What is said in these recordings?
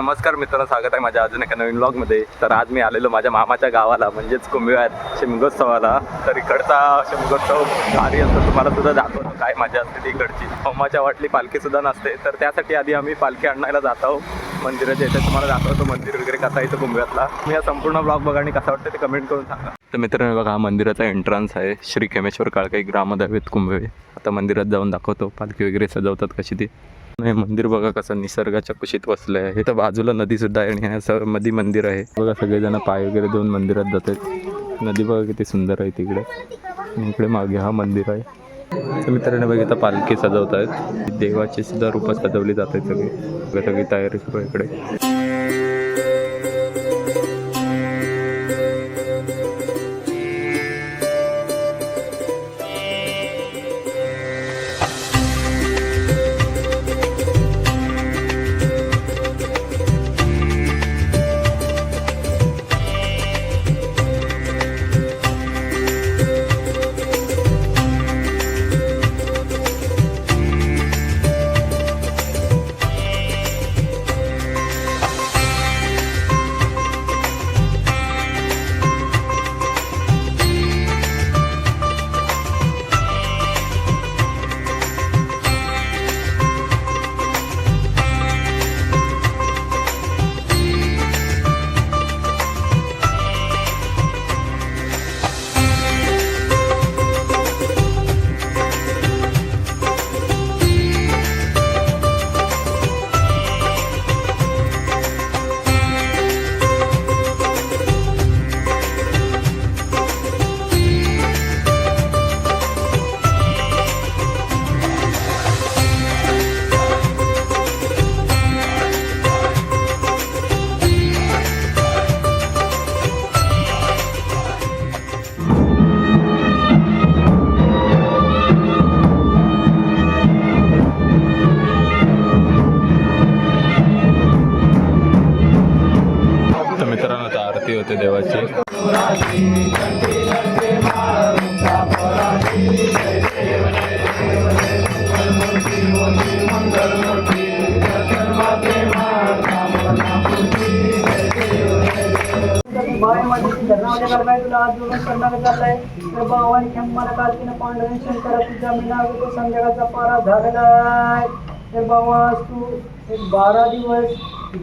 नमस्कार मित्रांनो, स्वागत आहे माझ्या अजून एका नवीन व्लॉगमध्ये. तर आज मी आलेलो माझ्या मामाच्या गावाला म्हणजेच कुंभव्यात शिमगोत्सवाला. तर इकडचा शिमगोत्सव भारी असतो, तुम्हाला सुद्धा दाखवतो काय मजा असते ती इकडची. होमाच्या वाटली पालखी सुद्धा नसते, तर त्यासाठी आधी आम्ही पालखी आणायला जातो मंदिराच्या इथे. तुम्हाला दाखवतो मंदिर वगैरे कसा येतो कुंभव्यातला. मी या संपूर्ण ब्लॉग बघा आणि कसा वाटतं ते कमेंट करून सांगा. तर मित्रांनो बघा, हा मंदिराचा एंट्रन्स आहे. श्री खेमेश्वर काळकाई ग्रामदैवत कुंभवे. आता मंदिरात जाऊन दाखवतो पालखी वगैरे सजवतात कशी ती. हे मंदिर बघा कसं निसर्गाच्या कुशीत वसलं आहे. तर बाजूला नदी सुद्धा आहे आणि असं मध्ये मंदिर आहे बघा. सगळेजण पाय वगैरे देऊन मंदिरात जातात. नदी बघा किती सुंदर आहे तिकडे. इकडे मागे हा मंदिर आहे. तर मित्रांनो बघितलं पालखी सजवत आहेत. देवाची सुद्धा रूपं सजवली जात आहेत सगळी. सगळी तयारी सुरू आहे इकडे. होते देवाची. संध्याकाळचा पारा झालेला. तर बाबा तू एक 12 दिवस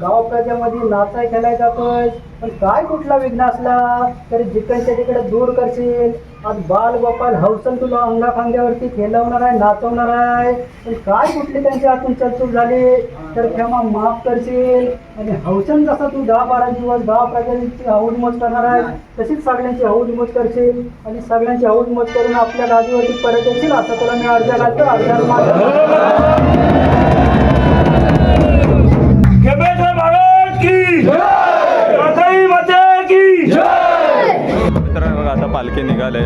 गाव प्रजामध्ये नाचाय खेळायला जातोय, पण काय कुठला विघ्न असला तरी जिकडच्या तिकडे दूर करशील. आज बाल गोपाल हौसन तुला अंगा खांद्यावरती खेळवणार आहे, नाचवणार आहे. पण काय कुठली त्यांच्या हातून चलचूक झाली तर क्षमा माफ करशील. आणि हौसन जसा तू 10-12 दिवस गाव प्रजाची हौदमोज करणार आहे, तशीच सगळ्यांची हौदमोज करशील. आणि सगळ्यांची हौदमोज करून आपल्या गादीवरती परत येशील असं तुला मी अर्ज घालतो. मित्रांनो बघा, आता पालखी निघाले.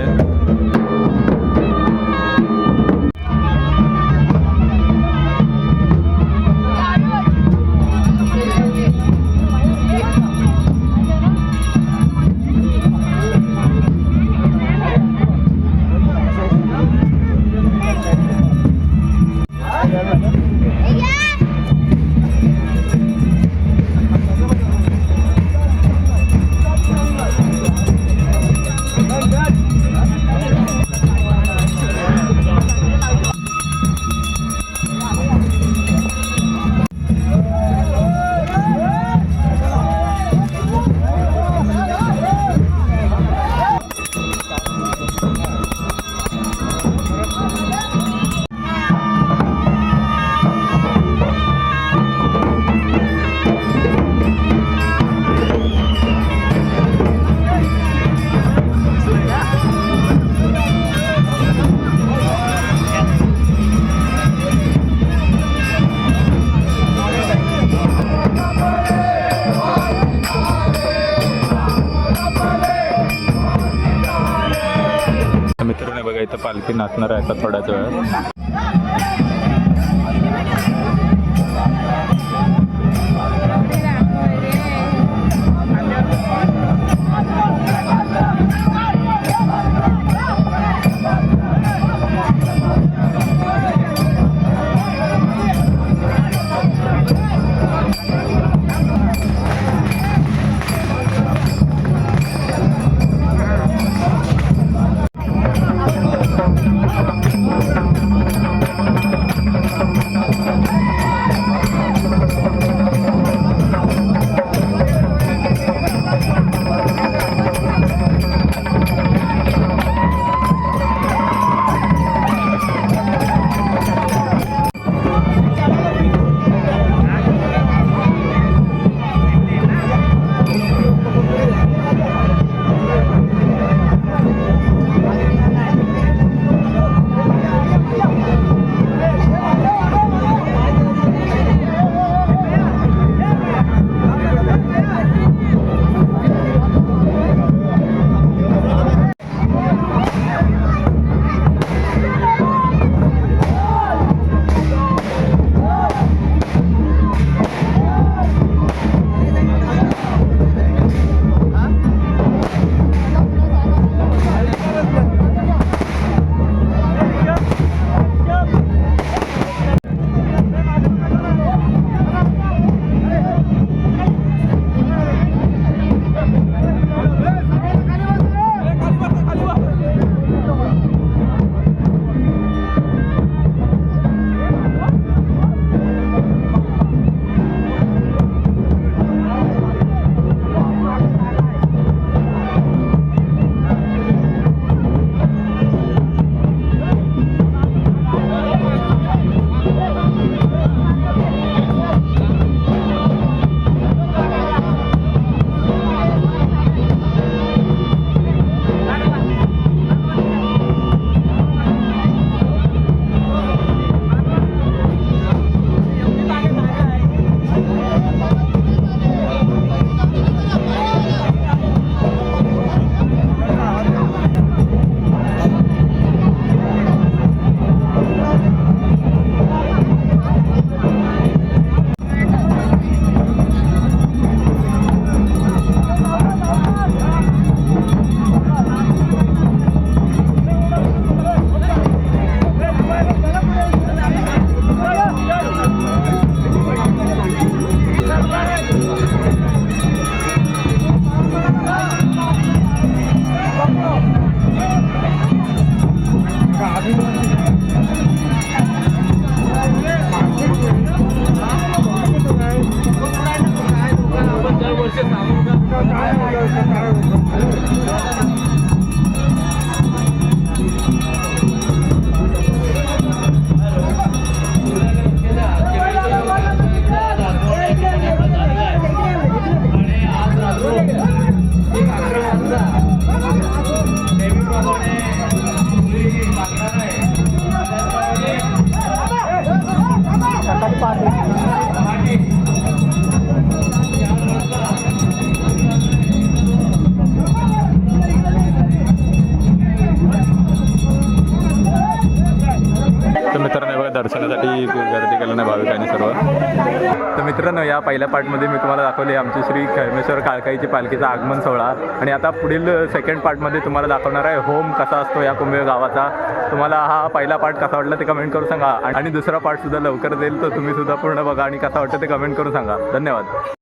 मित्रांनो बघा, इथं पालखी नाचणार आहे आता थोड्याच वेळात. सकाळी पहाटे तर मित्रांनो बघा दर्शनासाठी गर्दी केलं नाही भाविकांनी सर्व. तर मित्रांनो या पहिल्या पार्टमध्ये मी तुम्हाला दाखवले आमची श्री खैमेश्वर काळकाईची पालखीचा आगमन सोहळा. आणि आता पुढील सेकंड पार्टमध्ये तुम्हाला दाखवणार आहे होम कसा असतो या कुंभे गावाचा. तुम्हाला हा पहिला पार्ट कसा वाटला ते कमेंट करून सांगा आणि दुसरा पार्टसुद्धा लवकर देईल तर तुम्ही सुद्धा पूर्ण बघा आणि कसा वाटतं ते कमेंट करून सांगा. धन्यवाद.